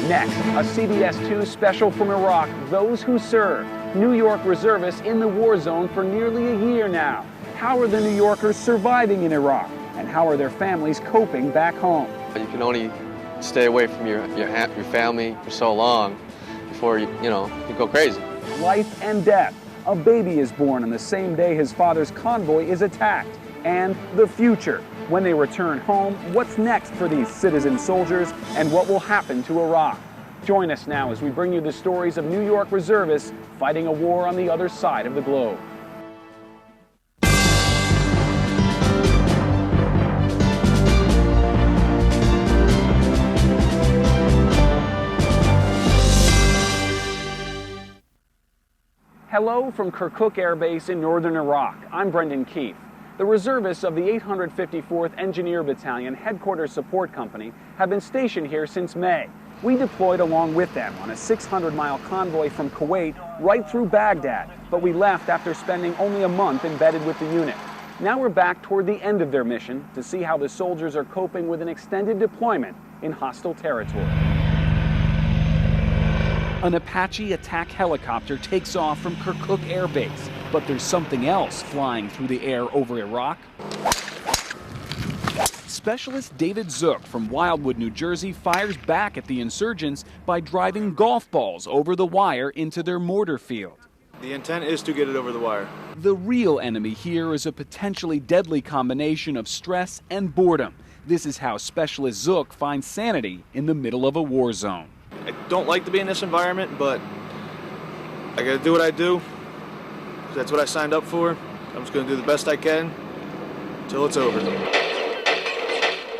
Next, a CBS 2 special from Iraq, Those Who Serve, New York reservists in the war zone for nearly a year now. How are the New Yorkers surviving in Iraq? And how are their families coping back home? You can only stay away from your family for so long before you go crazy. Life and death. A baby is born on the same day his father's convoy is attacked. And the future. When they return home, what's next for these citizen soldiers and what will happen to Iraq? Join us now as we bring you the stories of New York reservists fighting a war on the other side of the globe. Hello from Kirkuk Air Base in northern Iraq. I'm Brendan Keefe. The reservists of the 854th Engineer Battalion Headquarters Support Company have been stationed here since May. We deployed along with them on a 600-mile convoy from Kuwait right through Baghdad, but we left after spending only a month embedded with the unit. Now we're back toward the end of their mission to see how the soldiers are coping with an extended deployment in hostile territory. An Apache attack helicopter takes off from Kirkuk Air Base, but there's something else flying through the air over Iraq. Specialist David Zook from Wildwood, New Jersey fires back at the insurgents by driving golf balls over the wire into their mortar field. The intent is to get it over the wire. The real enemy here is a potentially deadly combination of stress and boredom. This is how Specialist Zook finds sanity in the middle of a war zone. I don't like to be in this environment, but I gotta do what I do. That's what I signed up for. I'm just gonna do the best I can until it's over.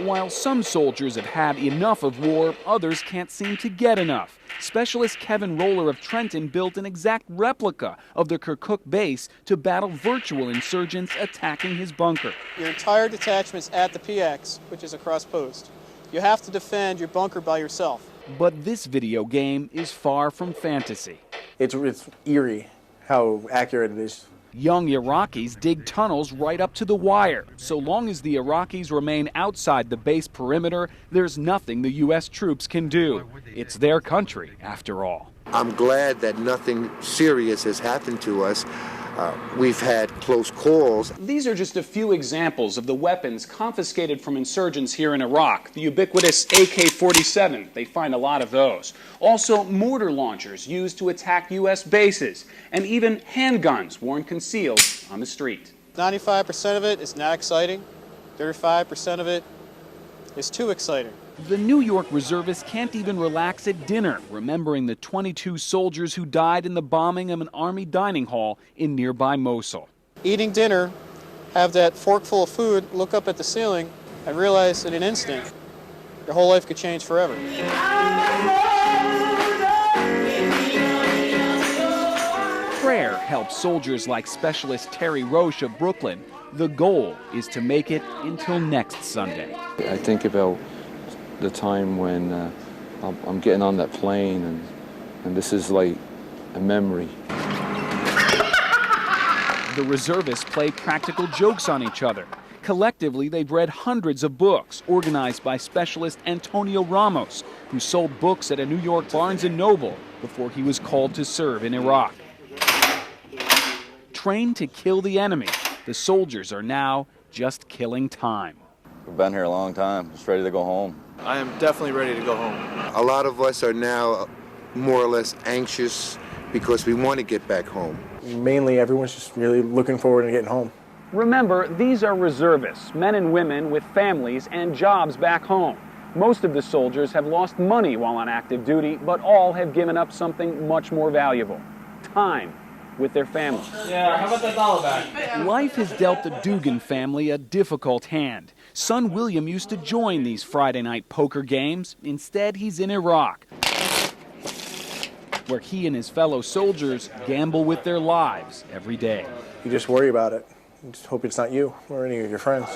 While some soldiers have had enough of war, others can't seem to get enough. Specialist Kevin Roller of Trenton built an exact replica of the Kirkuk base to battle virtual insurgents attacking his bunker. Your entire detachment's at the PX, which is a cross post. You have to defend your bunker by yourself. But this video game is far from fantasy. It's eerie how accurate it is. Young Iraqis dig tunnels right up to the wire. So long as the Iraqis remain outside the base perimeter, there's nothing the U.S. troops can do. It's their country, after all. I'm glad that nothing serious has happened to us. We've had close calls. These are just a few examples of the weapons confiscated from insurgents here in Iraq. The ubiquitous AK-47, they find a lot of those. Also, mortar launchers used to attack U.S. bases, and even handguns worn concealed on the street. 95% of it is not exciting. 35% of it is too exciting. The New York reservists can't even relax at dinner, remembering the 22 soldiers who died in the bombing of an army dining hall in nearby Mosul. Eating dinner, have that forkful of food, look up at the ceiling, and realize in an instant your whole life could change forever. Prayer helps soldiers like Specialist Terry Roche of Brooklyn. The goal is to make it until next Sunday. I think about the time when I'm getting on that plane and this is like a memory. The reservists play practical jokes on each other. Collectively, they've read hundreds of books organized by specialist Antonio Ramos, who sold books at a New York Barnes & Noble before he was called to serve in Iraq. Trained to kill the enemy, the soldiers are now just killing time. We've been here a long time, just ready to go home. I am definitely ready to go home. A lot of us are now more or less anxious because we want to get back home. Mainly, everyone's just really looking forward to getting home. Remember, these are reservists, men and women with families and jobs back home. Most of the soldiers have lost money while on active duty, but all have given up something much more valuable: time with their families. Yeah, how about that dollar back? Life has dealt the Dugan family a difficult hand. Son William used to join these Friday night poker games. Instead, he's in Iraq, where he and his fellow soldiers gamble with their lives every day. You just worry about it. You just hope it's not you or any of your friends.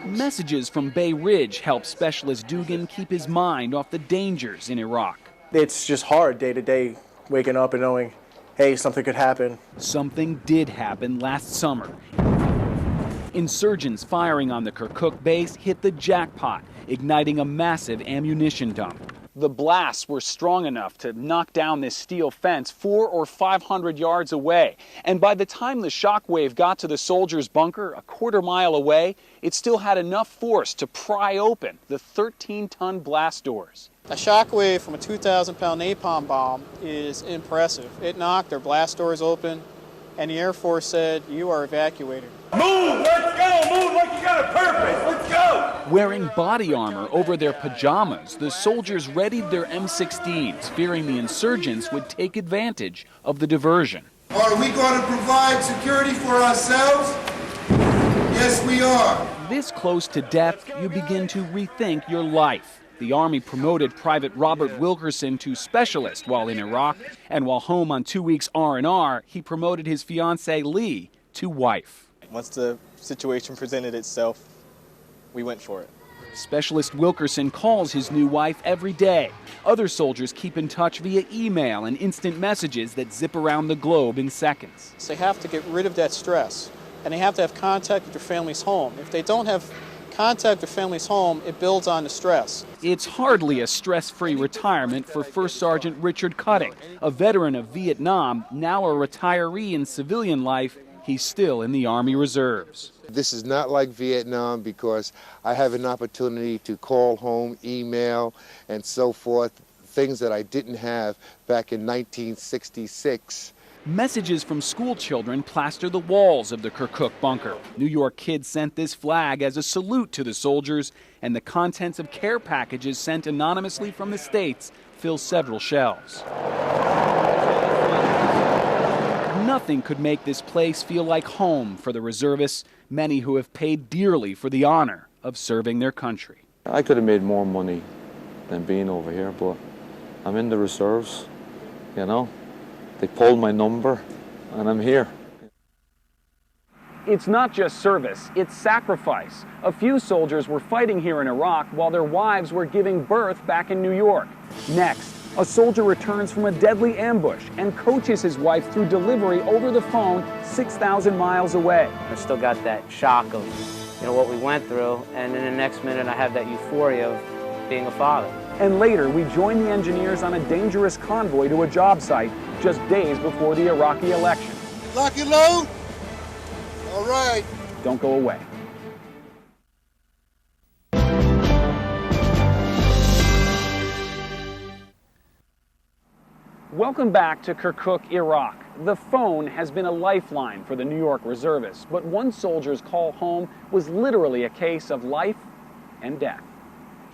Messages from Bay Ridge help Specialist Dugan keep his mind off the dangers in Iraq. It's just hard day to day, waking up and knowing, hey, something could happen. Something did happen last summer. Insurgents firing on the Kirkuk base hit the jackpot, igniting a massive ammunition dump. The blasts were strong enough to knock down this steel fence 400 or 500 yards away. And by the time the shock wave got to the soldiers' bunker a quarter-mile away, it still had enough force to pry open the 13-ton blast doors. A shock wave from a 2,000-pound napalm bomb is impressive. It knocked their blast doors open, and the Air Force said, "You are evacuated." Move! Let's go! Move like you got a purpose! Let's go! Wearing body armor over their pajamas, the soldiers readied their M16s, fearing the insurgents would take advantage of the diversion. Are we going to provide security for ourselves? Yes, we are. This close to death, you begin to rethink your life. The Army promoted Private Robert Wilkerson to specialist while in Iraq, and while home on 2 weeks R&R, he promoted his fiancée Lee to wife. Once the situation presented itself, we went for it. Specialist Wilkerson calls his new wife every day. Other soldiers keep in touch via email and instant messages that zip around the globe in seconds. They have to get rid of that stress, and they have to have contact with their family's home. If they don't have contact with their family's home, it builds on the stress. It's hardly a stress-free retirement for First Sergeant Richard Cutting, a veteran of Vietnam, now a retiree in civilian life. He's still in the Army Reserves. This is not like Vietnam because I have an opportunity to call home, email, and so forth, things that I didn't have back in 1966. Messages from school children plaster the walls of the Kirkuk bunker. New York kids sent this flag as a salute to the soldiers, and the contents of care packages sent anonymously from the States fill several shelves. Nothing could make this place feel like home for the reservists, many who have paid dearly for the honor of serving their country. I could have made more money than being over here, but I'm in the reserves, you know. They pulled my number, and I'm here. It's not just service, it's sacrifice. A few soldiers were fighting here in Iraq while their wives were giving birth back in New York. Next, a soldier returns from a deadly ambush and coaches his wife through delivery over the phone 6,000 miles away. I still got that shock of, what we went through, and in the next minute I have that euphoria of being a father. And later, we join the engineers on a dangerous convoy to a job site just days before the Iraqi election. Lock and load? All right. Don't go away. Welcome back to Kirkuk, Iraq. The phone has been a lifeline for the New York reservists, but one soldier's call home was literally a case of life and death.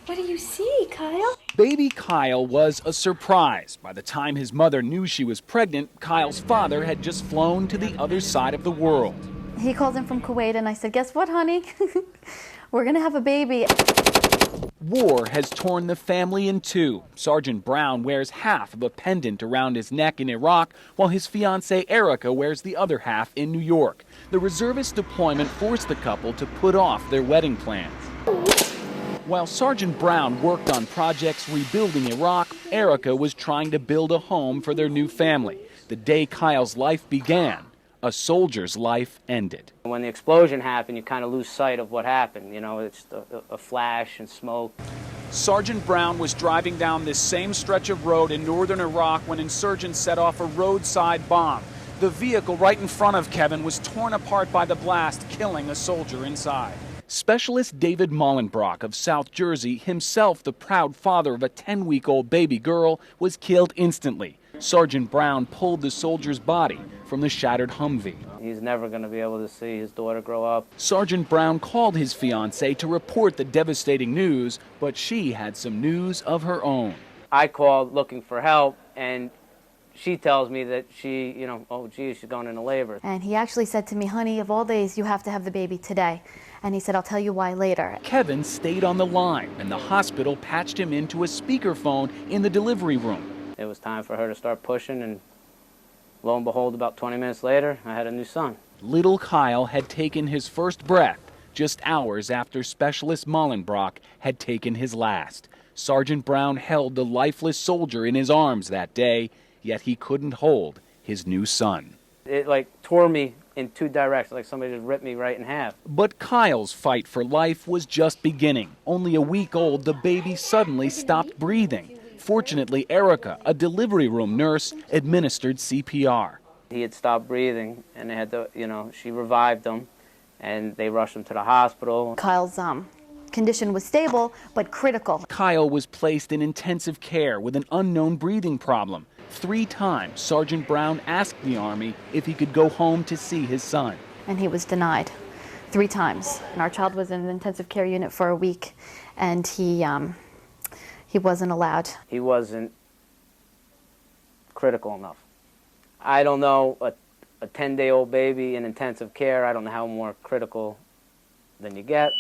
What do you see, Kyle? Baby Kyle was a surprise. By the time his mother knew she was pregnant, Kyle's father had just flown to the other side of the world. He called in from Kuwait and I said, "Guess what, honey? We're gonna have a baby." War has torn the family in two. Sergeant Brown wears half of a pendant around his neck in Iraq, while his fiancée Erica wears the other half in New York. The reservist deployment forced the couple to put off their wedding plans. While Sergeant Brown worked on projects rebuilding Iraq, Erica was trying to build a home for their new family. The day Kyle's life began, a soldier's life ended. When the explosion happened, you kind of lose sight of what happened. It's a flash and smoke. Sergeant Brown was driving down this same stretch of road in northern Iraq when insurgents set off a roadside bomb. The vehicle right in front of Kevin was torn apart by the blast, killing a soldier inside. Specialist David Mollenbrock of South Jersey, himself the proud father of a 10-week-old baby girl, was killed instantly. Sergeant Brown pulled the soldier's body from the shattered Humvee. He's never going to be able to see his daughter grow up. Sergeant Brown called his fiancée to report the devastating news, but she had some news of her own. I called looking for help, and she tells me that she, oh geez, she's going into labor. And he actually said to me, "Honey, of all days, you have to have the baby today." And he said, "I'll tell you why later." Kevin stayed on the line, and the hospital patched him into a speakerphone in the delivery room. It was time for her to start pushing, and lo and behold, about 20 minutes later, I had a new son. Little Kyle had taken his first breath just hours after Specialist Mollenbrock had taken his last. Sergeant Brown held the lifeless soldier in his arms that day, yet he couldn't hold his new son. It tore me in two directions, like somebody just ripped me right in half. But Kyle's fight for life was just beginning. Only a week old, the baby suddenly stopped breathing. Fortunately, Erica, a delivery room nurse, administered CPR. He had stopped breathing, and they had to, she revived him, and they rushed him to the hospital. Kyle's condition was stable, but critical. Kyle was placed in intensive care with an unknown breathing problem. 3 times, Sergeant Brown asked the Army if he could go home to see his son. And he was denied 3 times. And our child was in an intensive care unit for a week, and he wasn't allowed. He wasn't critical enough. I don't know, a 10-day-old baby in intensive care, I don't know how more critical than you get.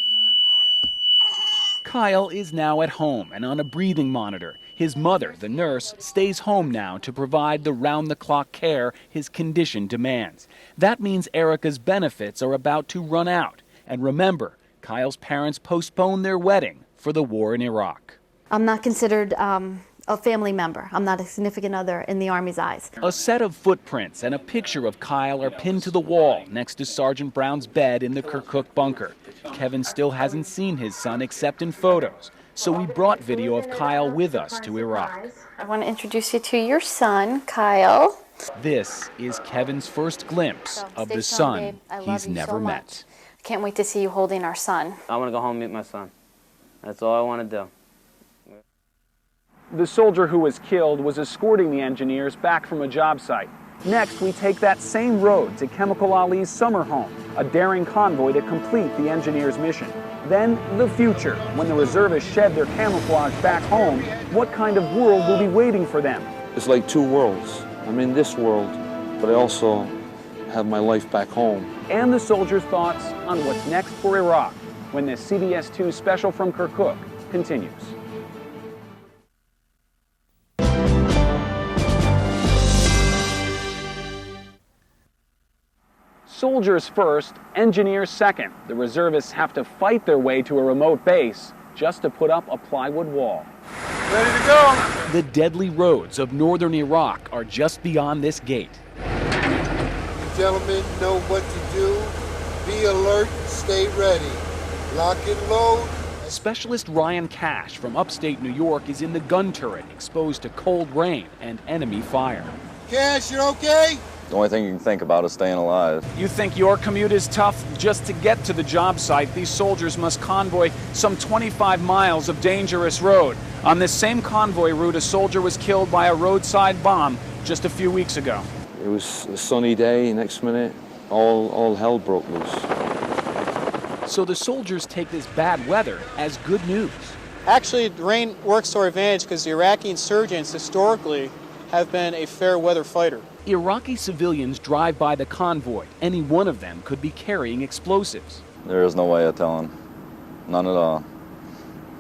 Kyle is now at home and on a breathing monitor. His mother, the nurse, stays home now to provide the round-the-clock care his condition demands. That means Erica's benefits are about to run out. And remember, Kyle's parents postponed their wedding for the war in Iraq. I'm not considered a family member. I'm not a significant other in the Army's eyes. A set of footprints and a picture of Kyle are pinned to the wall next to Sergeant Brown's bed in the Kirkuk bunker. Kevin still hasn't seen his son except in photos, so we brought video of Kyle with us to Iraq. I want to introduce you to your son, Kyle. This is Kevin's first glimpse of the son he's never met. I can't wait to see you holding our son. I want to go home and meet my son. That's all I want to do. The soldier who was killed was escorting the engineers back from a job site. Next, we take that same road to Chemical Ali's summer home, a daring convoy to complete the engineers' mission. Then, the future, when the reservists shed their camouflage back home, what kind of world will be waiting for them? It's like 2 worlds. I'm in this world, but I also have my life back home. And the soldiers' thoughts on what's next for Iraq, when this CBS 2 special from Kirkuk continues. Soldiers first, engineers second. The reservists have to fight their way to a remote base just to put up a plywood wall. Ready to go. The deadly roads of northern Iraq are just beyond this gate. Gentlemen, know what to do. Be alert, stay ready. Lock and load. Specialist Ryan Cash from upstate New York is in the gun turret, exposed to cold rain and enemy fire. Cash, you're okay? The only thing you can think about is staying alive. You think your commute is tough? Just to get to the job site, these soldiers must convoy some 25 miles of dangerous road. On this same convoy route, a soldier was killed by a roadside bomb just a few weeks ago. It was a sunny day. Next minute, all hell broke loose. So the soldiers take this bad weather as good news. Actually, the rain works to our advantage because the Iraqi insurgents historically have been a fair weather fighter. Iraqi civilians drive by the convoy. Any one of them could be carrying explosives. There is no way of telling. None at all.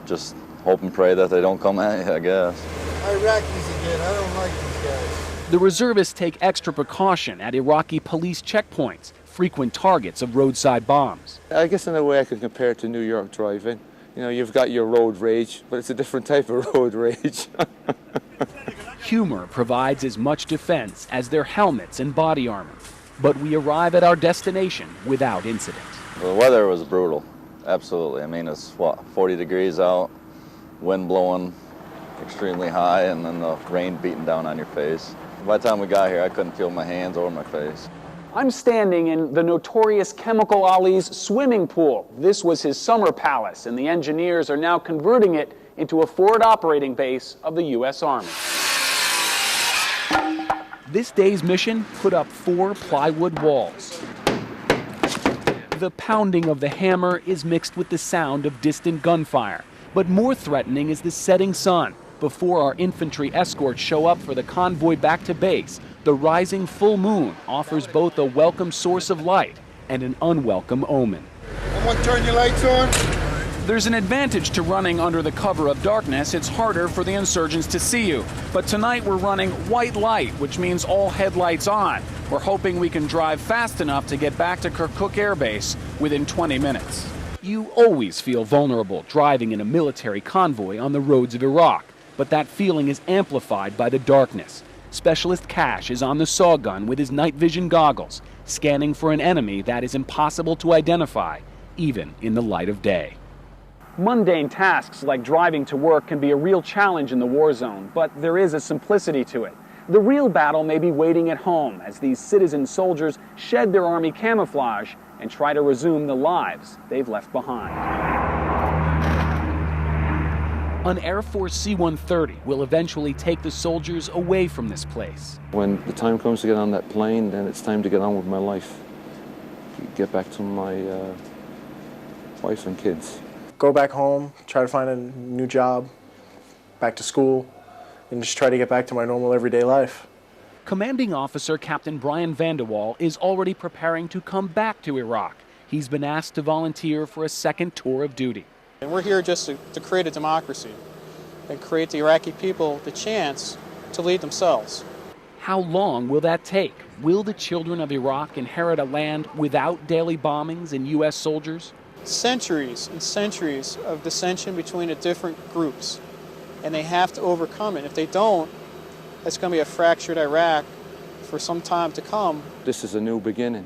Just hope and pray that they don't come at you, I guess. Iraqis again. I don't like these guys. The reservists take extra precaution at Iraqi police checkpoints, frequent targets of roadside bombs. I guess in a way I could compare it to New York driving. You know, you've got your road rage, but it's a different type of road rage. Humor provides as much defense as their helmets and body armor. But we arrive at our destination without incident. The weather was brutal, absolutely. I mean, it's, 40 degrees out, wind blowing extremely high, and then the rain beating down on your face. By the time we got here, I couldn't feel my hands or my face. I'm standing in the notorious Chemical Ali's swimming pool. This was his summer palace, and the engineers are now converting it into a forward operating base of the U.S. Army. This day's mission put up 4 plywood walls. The pounding of the hammer is mixed with the sound of distant gunfire. But more threatening is the setting sun. Before our infantry escorts show up for the convoy back to base, the rising full moon offers both a welcome source of light and an unwelcome omen. Someone turn your lights on. There's an advantage to running under the cover of darkness. It's harder for the insurgents to see you. But tonight we're running white light, which means all headlights on. We're hoping we can drive fast enough to get back to Kirkuk Air Base within 20 minutes. You always feel vulnerable driving in a military convoy on the roads of Iraq, but that feeling is amplified by the darkness. Specialist Cash is on the saw gun with his night vision goggles, scanning for an enemy that is impossible to identify, even in the light of day. Mundane tasks like driving to work can be a real challenge in the war zone, but there is a simplicity to it. The real battle may be waiting at home as these citizen soldiers shed their Army camouflage and try to resume the lives they've left behind. An Air Force C-130 will eventually take the soldiers away from this place. When the time comes to get on that plane, then it's time to get on with my life. Get back to my wife and kids. Go back home, try to find a new job, back to school, and just try to get back to my normal everyday life. Commanding Officer Captain Brian Vanderwall is already preparing to come back to Iraq. He's been asked to volunteer for a second tour of duty. And we're here just to create a democracy and create the Iraqi people the chance to lead themselves. How long will that take? Will the children of Iraq inherit a land without daily bombings and U.S. soldiers? Centuries and centuries of dissension between the different groups, and they have to overcome it. If they don't, it's going to be a fractured Iraq for some time to come. This is a new beginning.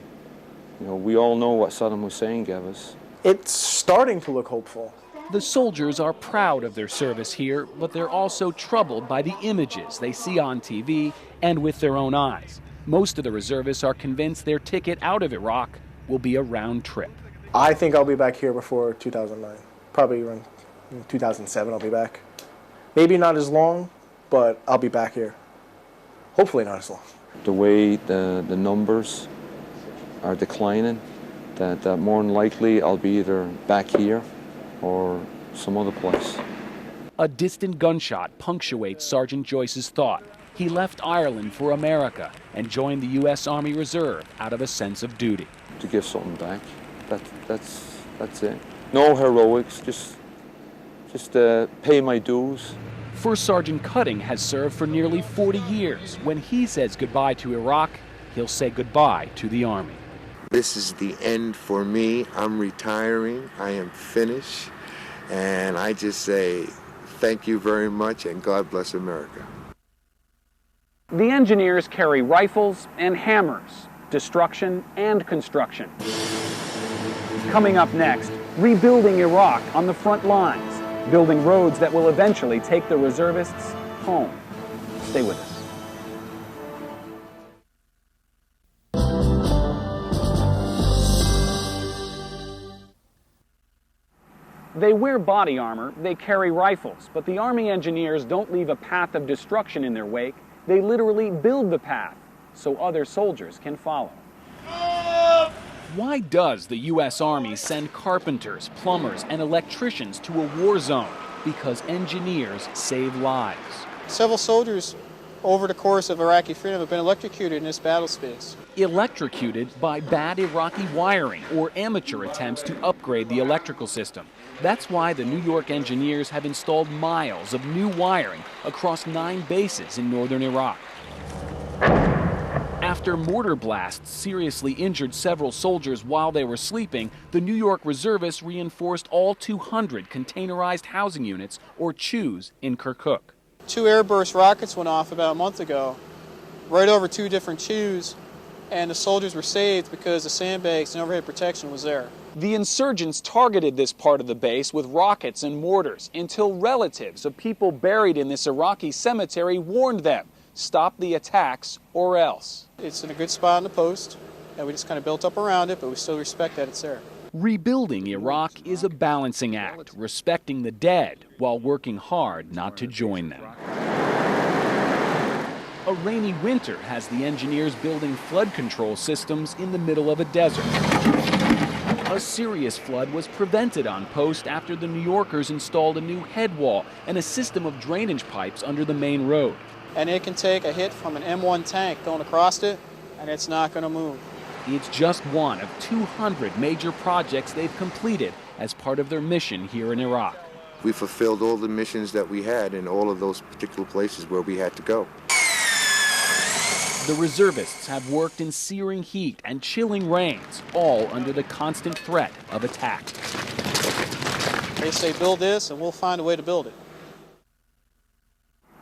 You know, we all know what Saddam Hussein gave us. It's starting to look hopeful. The soldiers are proud of their service here, but they're also troubled by the images they see on TV and with their own eyes. Most of the reservists are convinced their ticket out of Iraq will be a round trip. I think I'll be back here before 2009. Probably around 2007 I'll be back. Maybe not as long, but I'll be back here. Hopefully not as long. The way the numbers are declining, that more than likely I'll be either back here or some other place. A distant gunshot punctuates Sergeant Joyce's thought. He left Ireland for America and joined the U.S. Army Reserve out of a sense of duty. To give something back. That's it. No heroics, just pay my dues. First Sergeant Cutting has served for nearly 40 years. When he says goodbye to Iraq, he'll say goodbye to the Army. This is the end for me. I'm retiring. I am finished. And I just say thank you very much and God bless America. The engineers carry rifles and hammers, destruction and construction. Coming up next, rebuilding Iraq on the front lines, building roads that will eventually take the reservists home. Stay with us. They wear body armor, they carry rifles, but the Army engineers don't leave a path of destruction in their wake. They literally build the path so other soldiers can follow. Why does the U.S. Army send carpenters, plumbers, and electricians to a war zone? Because engineers save lives. Several soldiers over the course of Iraqi freedom have been electrocuted in this battle space. Electrocuted by bad Iraqi wiring or amateur attempts to upgrade the electrical system. That's why the New York engineers have installed miles of new wiring across 9 bases in northern Iraq. After mortar blasts seriously injured several soldiers while they were sleeping, the New York reservists reinforced all 200 containerized housing units, or CHUs, in Kirkuk. 2 airburst rockets went off about a month ago, right over 2 different CHUs, and the soldiers were saved because the sandbags and overhead protection was there. The insurgents targeted this part of the base with rockets and mortars until relatives of people buried in this Iraqi cemetery warned them, stop the attacks or else. It's in a good spot on the post, and we just kind of built up around it, but we still respect that it's there. Rebuilding Iraq is a balancing act, respecting the dead while working hard not to join them. A rainy winter has the engineers building flood control systems in the middle of a desert. A serious flood was prevented on post after the New Yorkers installed a new head wall and a system of drainage pipes under the main road. And it can take a hit from an M1 tank going across it, and it's not going to move. It's just one of 200 major projects they've completed as part of their mission here in Iraq. We fulfilled all the missions that we had in all of those particular places where we had to go. The reservists have worked in searing heat and chilling rains, all under the constant threat of attack. They say build this and we'll find a way to build it.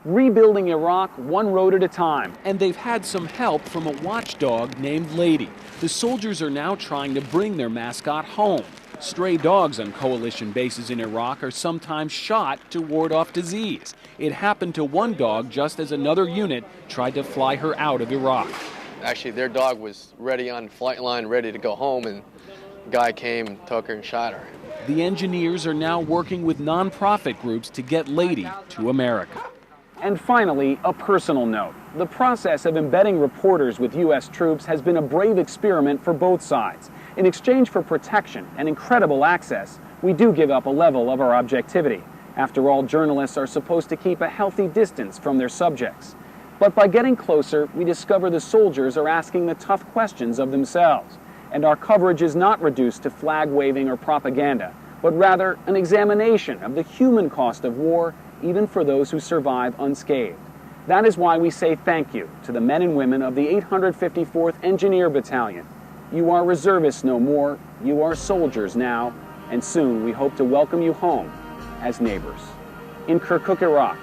Rebuilding Iraq one road at a time, and they've had some help from a watchdog named Lady. The soldiers are now trying to bring their mascot home, Stray dogs on coalition bases in Iraq are sometimes shot to ward off disease. It happened to one dog just as another unit tried to fly her out of Iraq. Actually, their dog was ready on the flight line, ready to go home, and the guy came and took her and shot her. The engineers are now working with nonprofit groups to get Lady to America. And finally, a personal note. The process of embedding reporters with U.S. troops has been a brave experiment for both sides. In exchange for protection and incredible access, we do give up a level of our objectivity. After all, journalists are supposed to keep a healthy distance from their subjects. But by getting closer, we discover the soldiers are asking the tough questions of themselves. And our coverage is not reduced to flag waving or propaganda, but rather an examination of the human cost of war, even for those who survive unscathed. That is why we say thank you to the men and women of the 854th Engineer Battalion. You are reservists no more, you are soldiers now, and soon we hope to welcome you home as neighbors. In Kirkuk, Iraq,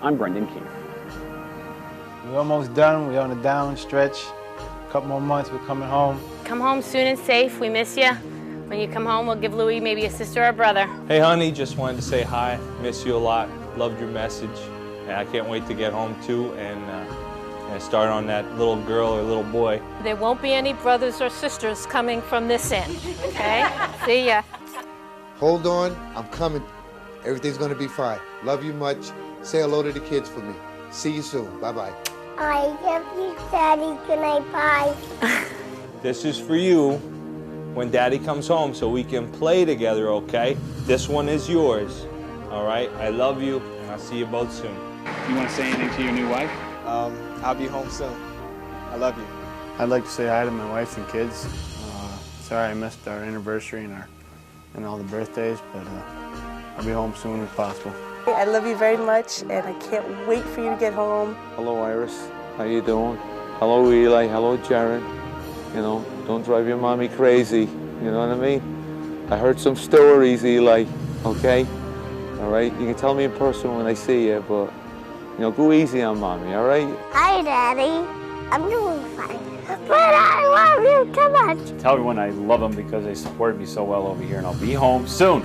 I'm Brendan Keefe. We're almost done, we're on the down stretch. A couple more months, we're coming home. Come home soon and safe, we miss you. When you come home, we'll give Louie maybe a sister or a brother. Hey honey, just wanted to say hi, miss you a lot, loved your message. And I can't wait to get home too and start on that little girl or little boy. There won't be any brothers or sisters coming from this end, okay? See ya. Hold on, I'm coming. Everything's gonna be fine. Love you much. Say hello to the kids for me. See you soon. Bye-bye. I love you, Daddy. Good night. Bye. This is for you when Daddy comes home so we can play together, okay? This one is yours, all right? I love you, and I'll see you both soon. You want to say anything to your new wife? I'll be home soon. I love you. I'd like to say hi to my wife and kids. Sorry I missed our anniversary and all the birthdays, but I'll be home soon as possible. I love you very much, and I can't wait for you to get home. Hello, Iris. How you doing? Hello, Eli. Hello, Jared. You know, don't drive your mommy crazy. You know what I mean? I heard some stories, Eli. Okay? All right? You can tell me in person when I see you, but, you know, go easy on mommy, all right? Hi, Daddy. I'm doing fine. But I love you too much. Tell everyone I love them because they supported me so well over here, and I'll be home soon.